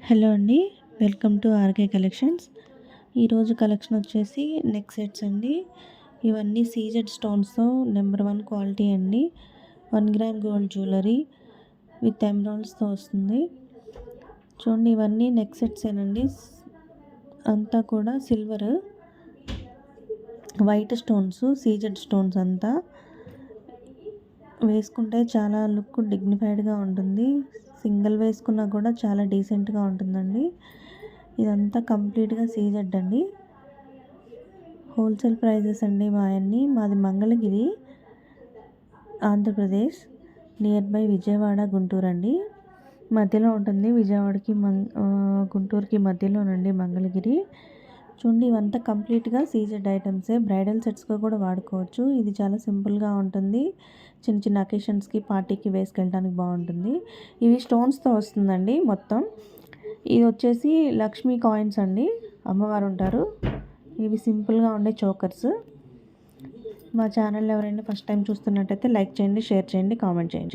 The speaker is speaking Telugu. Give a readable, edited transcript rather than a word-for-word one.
హలో అండి, వెల్కమ్ టు ఆర్కే కలెక్షన్స్. ఈరోజు కలెక్షన్ వచ్చేసి నెక్ సెట్స్ అండి. ఇవన్నీ సీజెడ్ స్టోన్స్తో నెంబర్ 1 క్వాలిటీ అండి. 1 గ్రామ్ గోల్డ్ జ్యువెలరీ విత్ ఎమరాల్డ్స్తో వస్తుంది. చూడండి, ఇవన్నీ నెక్ సెట్స్ ఏనండి. అంతా కూడా silver white stones, CZ stones అంతా వేసుకుంటే చాలా లుక్ డిగ్నిఫైడ్గా ఉంటుంది. సింగిల్ వేసుకున్నా కూడా చాలా డీసెంట్గా ఉంటుందండి. ఇదంతా కంప్లీట్గా సీజెడ్ అండి. హోల్సేల్ ప్రైజెస్ అండి మాది మంగళగిరి, ఆంధ్రప్రదేశ్, నియర్ బై విజయవాడ, గుంటూరు అండి. మధ్యలో ఉంటుంది, విజయవాడకి గుంటూరుకి మధ్యలోనండి మంగళగిరి. చూడండి, ఇవంతా కంప్లీట్గా సీజెడ్ ఐటమ్సే. బ్రైడల్ సెట్స్గా కూడా వాడుకోవచ్చు. ఇది చాలా సింపుల్గా ఉంటుంది. చిన్న చిన్న అకేషన్స్కి, పార్టీకి వేసుకెళ్ళడానికి బాగుంటుంది. ఇవి స్టోన్స్తో వస్తుందండి మొత్తం. ఇది వచ్చేసి లక్ష్మీ కాయిన్స్ అండి, అమ్మవారు ఉంటారు. ఇవి సింపుల్గా ఉండే చోకర్స్. మా ఛానల్ ఎవరైనా ఫస్ట్ టైం చూస్తున్నట్టయితే లైక్ చేయండి, షేర్ చేయండి, కామెంట్ చేయండి.